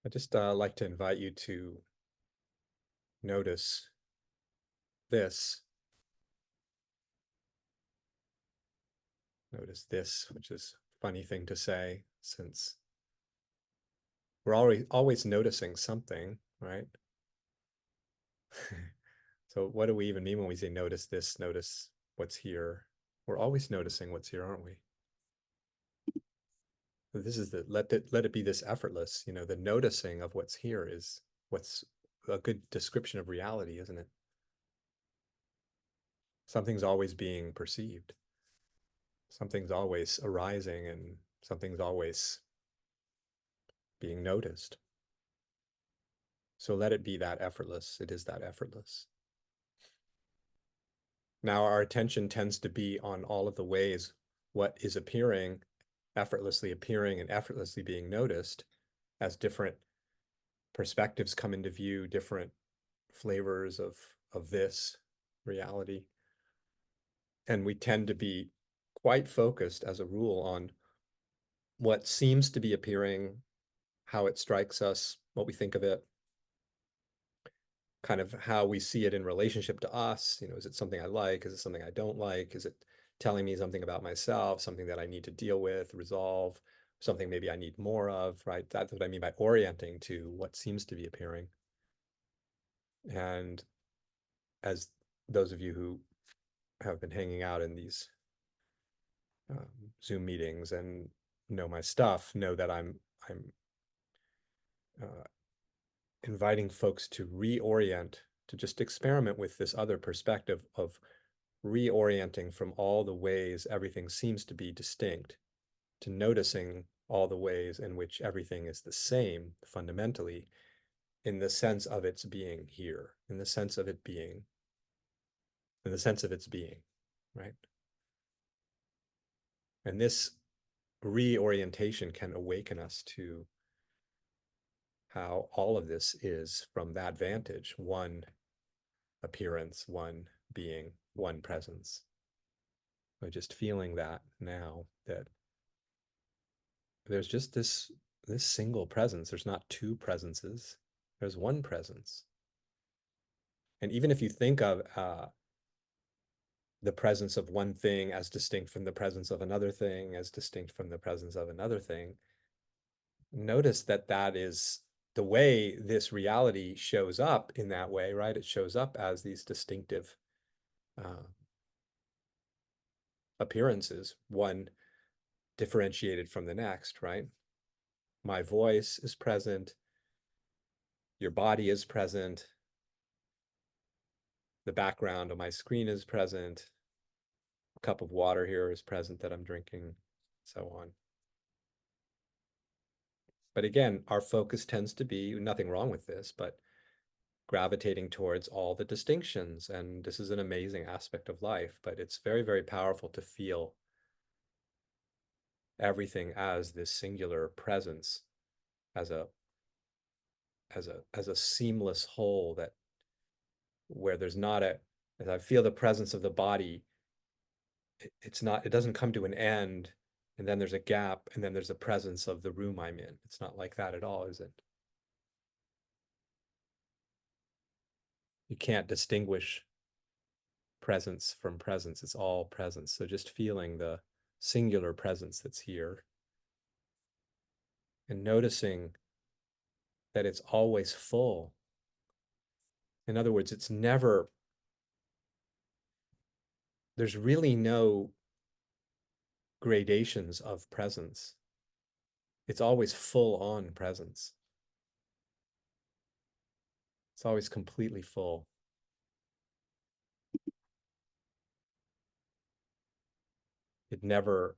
I just like to invite you to notice this. Notice this, which is a funny thing to say since we're always noticing something, right? So what do we even mean when we say notice this, notice what's here? We're always noticing what's here, aren't we? This is let it be this effortless, the noticing of what's here is what's a good description of reality, isn't it? Something's always being perceived. Something's always arising and something's always being noticed. So let it be that effortless. It is that effortless. Now our attention tends to be on all of the ways what is appearing, effortlessly appearing and effortlessly being noticed as different perspectives come into view, different flavors of this reality. And we tend to be quite focused as a rule on what seems to be appearing, how it strikes us, what we think of it, kind of how we see it in relationship to us. Is it something I like? Is it something I don't like? Is it telling me something about myself, something that I need to deal with, resolve, something maybe I need more of, right? That's what I mean by orienting to what seems to be appearing. And as those of you who have been hanging out in these Zoom meetings and know my stuff, know that I'm uh, inviting folks to reorient, to just experiment with this other perspective of reorienting from all the ways everything seems to be distinct to noticing all the ways in which everything is the same fundamentally, in the sense of its being here, in the sense of it being, in the sense of its being, right? And this reorientation can awaken us to how all of this is from that vantage, one appearance, one being, one presence. By just feeling that now, that there's just this single presence. There's not two presences. There's one presence. And even if you think of the presence of one thing as distinct from the presence of another thing, as distinct from the presence of another thing, notice that that is the way this reality shows up in that way, right? It shows up as these distinctive appearances, one differentiated from the next, right? My voice is present, your body is present, the background on my screen is present, a cup of water here is present that I'm drinking, so on. But again, our focus tends to be, nothing wrong with this, but gravitating towards all the distinctions. And this is an amazing aspect of life, but it's very, very powerful to feel everything as this singular presence, as a seamless whole, that where there's not a, as I feel the presence of the body, it doesn't come to an end and then there's a gap and then there's a presence of the room I'm in. It's not like that at all, is it? You can't distinguish presence from presence. It's all presence. So just feeling the singular presence that's here and noticing that it's always full. In other words, there's really no gradations of presence. It's always full on presence. It's always completely full. It's never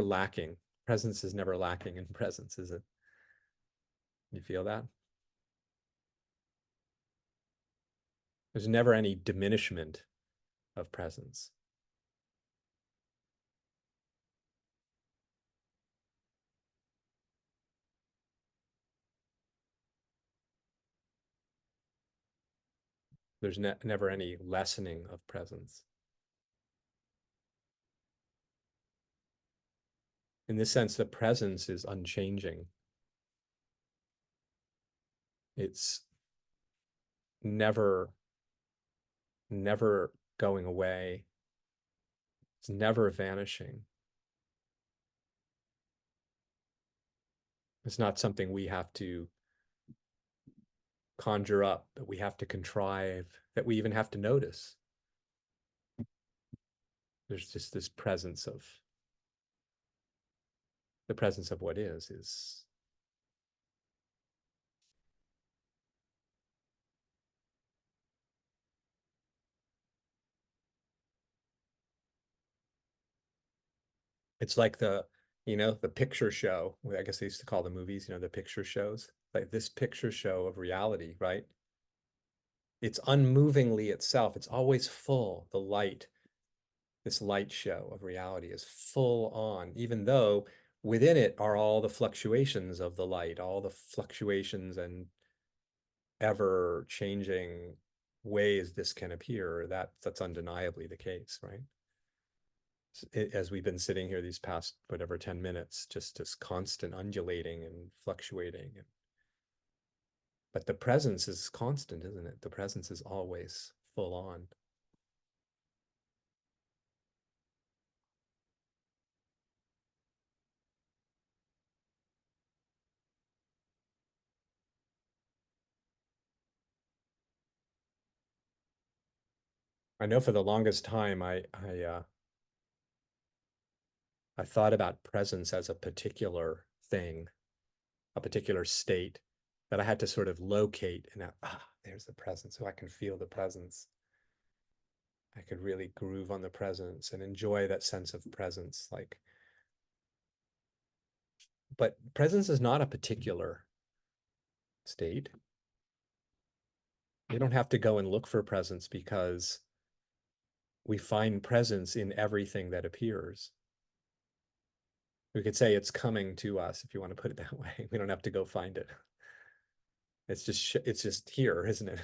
lacking. Presence is never lacking in presence, is it? You feel that? There's never any diminishment of presence. There's never any lessening of presence. In this sense, the presence is unchanging. It's never, never going away. It's never vanishing. It's not something we have to conjure up, that we have to contrive, that we even have to notice. There's just this presence of the presence of what is. It's like the picture show. I guess they used to call the movies, the picture shows. Like this picture show of reality, right? It's unmovingly itself. It's always full. The light, this light show of reality is full on, even though within it are all the fluctuations of the light, all the fluctuations and ever changing ways this can appear. That's undeniably the case, right? As we've been sitting here these past whatever 10 minutes, just this constant undulating and fluctuating. But the presence is constant, isn't it? The presence is always full on. I know for the longest time I thought about presence as a particular thing, a particular state that I had to sort of locate, and there's the presence. So I can feel the presence. I could really groove on the presence and enjoy that sense of presence. But presence is not a particular state. You don't have to go and look for presence, because we find presence in everything that appears. We could say it's coming to us, if you want to put it that way. We don't have to go find it. It's just here, isn't it?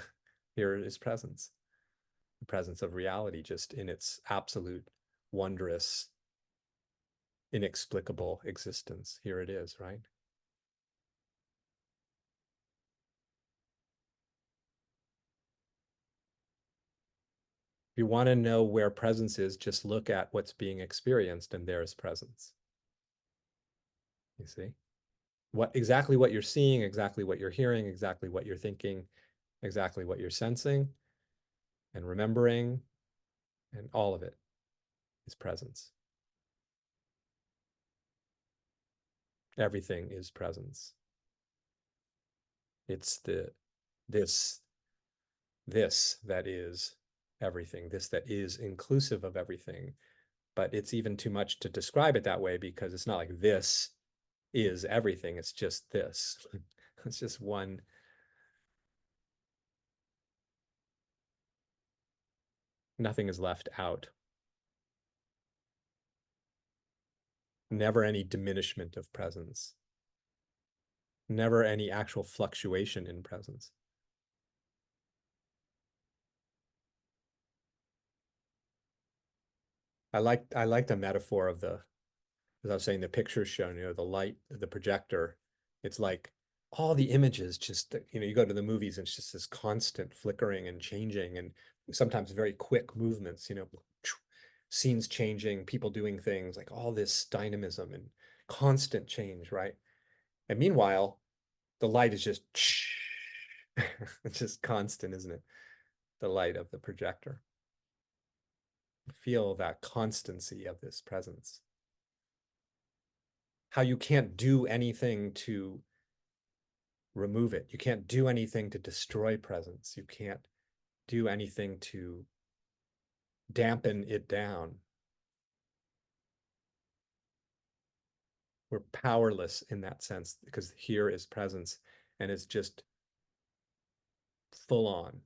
Here is presence. The presence of reality, just in its absolute, wondrous, inexplicable existence. Here it is, right? If you want to know where presence is, just look at what's being experienced, and there's presence. You see? Exactly what you're seeing, exactly what you're hearing, exactly what you're thinking, exactly what you're sensing and remembering, and all of it is presence. Everything is presence. It's this this that is everything, this that is inclusive of everything. But it's even too much to describe it that way, because it's not like this is everything. It's just this. It's just one. Nothing is left out. Never any diminishment of presence. Never any actual fluctuation in presence. I like the metaphor of as I was saying, the pictures shown, the light, the projector. It's like all the images just, you go to the movies and it's just this constant flickering and changing, and sometimes very quick movements, scenes changing, people doing things, like all this dynamism and constant change, right? And meanwhile, the light is just, it's just constant, isn't it? The light of the projector. Feel that constancy of this presence. How you can't do anything to remove it. You can't do anything to destroy presence. You can't do anything to dampen it down. We're powerless in that sense, because here is presence, and it's just full on,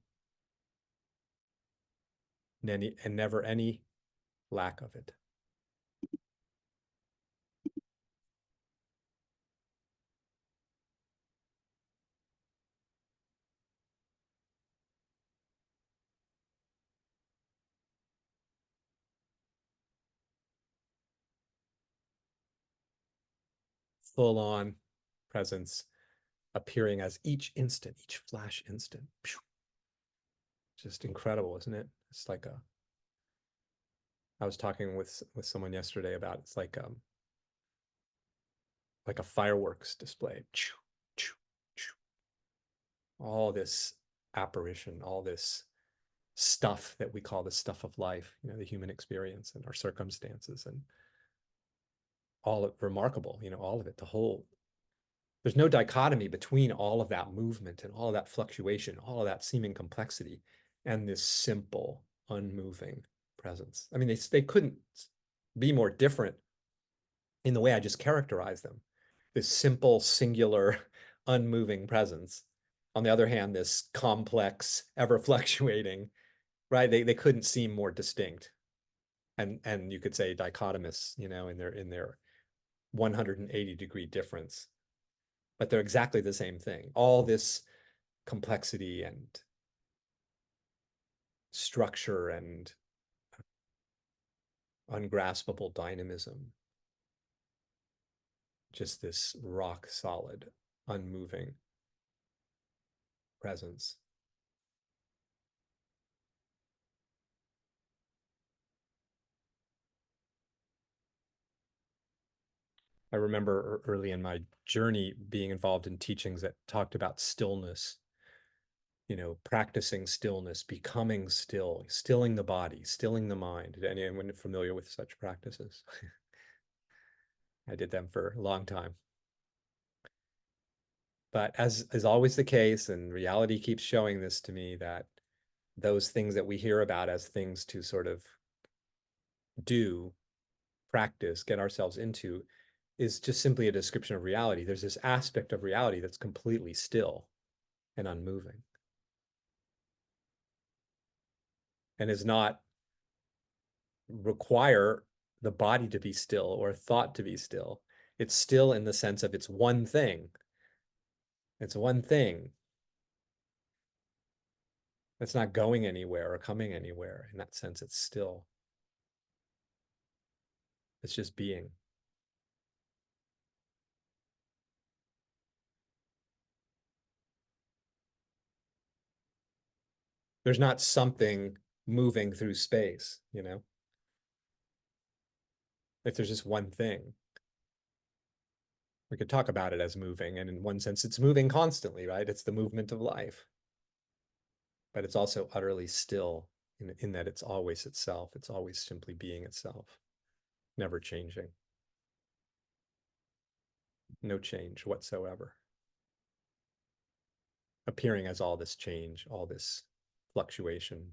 and never any lack of it. Full on presence appearing as each instant, each flash instant. Just incredible, isn't it? It's like I was talking with someone yesterday about it's like a fireworks display. All this apparition, all this stuff that we call the stuff of life, you know, the human experience and our circumstances and all of remarkable, you know, all of it, the whole, there's no dichotomy between all of that movement and all of that fluctuation, all of that seeming complexity and this simple, unmoving presence. I mean, they couldn't be more different in the way I just characterized them. This simple, singular, unmoving presence. On the other hand, this complex, ever fluctuating, right? They couldn't seem more distinct. And you could say dichotomous, you know, in their 180-degree difference. But they're exactly the same thing. All this complexity and structure and ungraspable dynamism. Just this rock solid, unmoving presence. I remember early in my journey being involved in teachings that talked about stillness, you know, practicing stillness, becoming still, stilling the body, stilling the mind. Anyone familiar with such practices? I did them for a long time. But as is always the case, and reality keeps showing this to me, that those things that we hear about as things to sort of do, practice, get ourselves into, is just simply a description of reality. There's this aspect of reality that's completely still and unmoving and is not require the body to be still or thought to be still. It's still in the sense of it's one thing. It's one thing. It's not going anywhere or coming anywhere. In that sense, it's still. It's just being. There's not something moving through space, you know? If there's just one thing, we could talk about it as moving. And in one sense, it's moving constantly, right? It's the movement of life. But it's also utterly still in that it's always itself. It's always simply being itself, never changing. No change whatsoever. Appearing as all this change, all this fluctuation,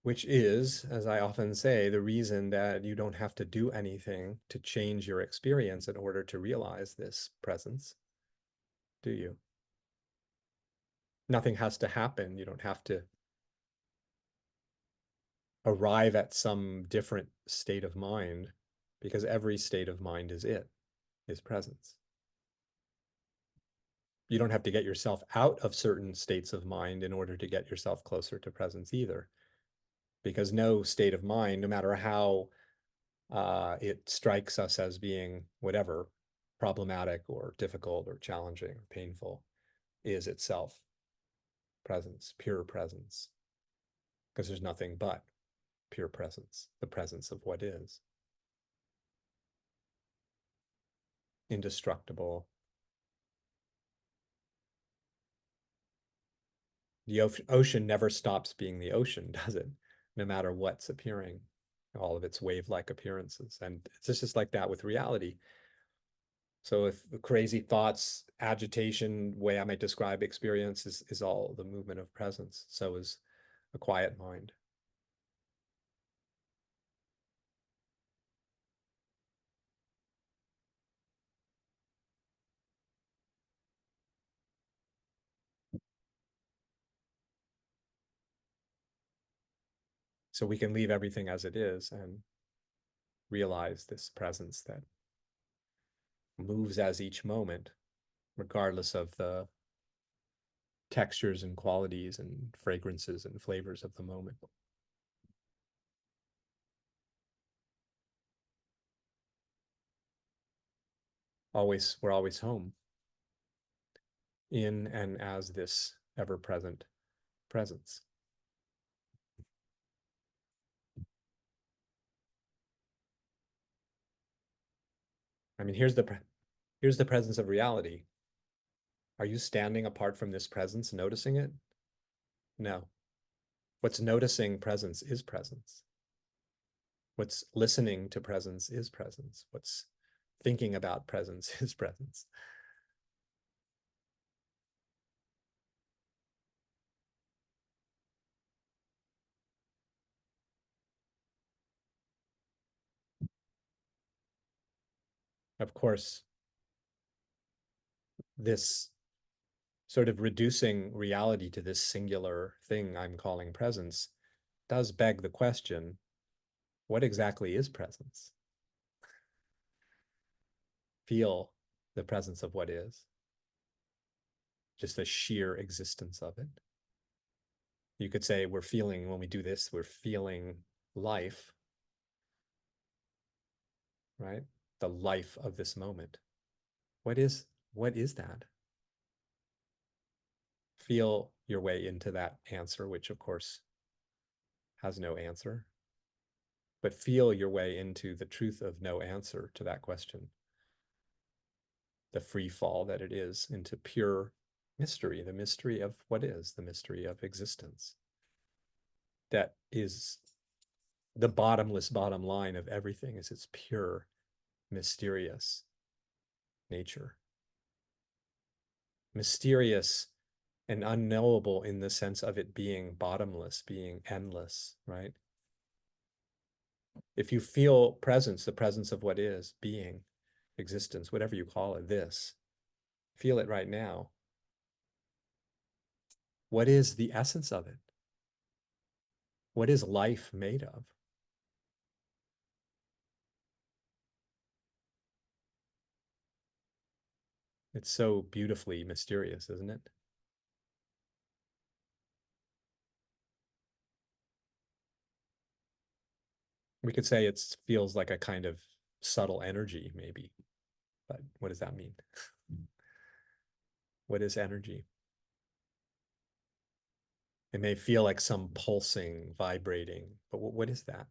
which is, as I often say, the reason that you don't have to do anything to change your experience in order to realize this presence, do you? Nothing has to happen. You don't have to arrive at some different state of mind because every state of mind is presence. You don't have to get yourself out of certain states of mind in order to get yourself closer to presence either, because no state of mind, no matter how it strikes us as being whatever, problematic or difficult or challenging or painful, is itself presence, pure presence, because there's nothing but pure presence, the presence of what is. Indestructible. The ocean never stops being the ocean, does it? No matter what's appearing, all of its wave-like appearances. And it's just like that with reality. So if the crazy thoughts, agitation, way I might describe experience is all the movement of presence, so is a quiet mind. So we can leave everything as it is and realize this presence that moves as each moment, regardless of the textures and qualities and fragrances and flavors of the moment. we're always home in and as this ever-present presence. I mean, here's the presence of reality. Are you standing apart from this presence, noticing it? No. What's noticing presence is presence. What's listening to presence is presence. What's thinking about presence is presence. Of course, this sort of reducing reality to this singular thing I'm calling presence does beg the question, what exactly is presence? Feel the presence of what is, just the sheer existence of it. You could say we're feeling, when we do this, we're feeling life, right? The life of this moment. What is that? Feel your way into that answer, which of course has no answer, but feel your way into the truth of no answer to that question. The free fall that it is into pure mystery, the mystery of what is, the mystery of existence. That is the bottomless bottom line of everything, is its pure, mysterious nature. Mysterious and unknowable in the sense of it being bottomless, being endless, right? If you feel presence, the presence of what is, being, existence, whatever you call it, this, feel it right now. What is the essence of it? What is life made of? It's so beautifully mysterious, isn't it? We could say it feels like a kind of subtle energy, maybe. But what does that mean? What is energy? It may feel like some pulsing, vibrating, but what is that?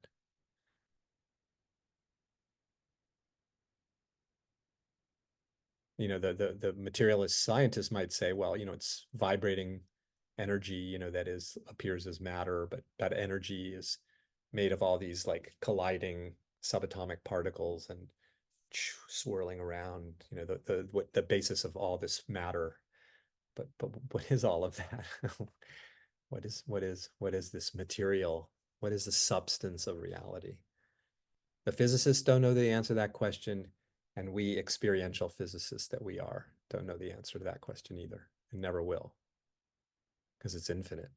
The materialist scientists might say, well, it's vibrating energy, that is appears as matter, but that energy is made of all these like colliding subatomic particles and swirling around, what the basis of all this matter. But what is all of that? What is this material? What is the substance of reality? The physicists don't know the answer to that question, and we experiential physicists that we are don't know the answer to that question either, and never will, because it's infinite.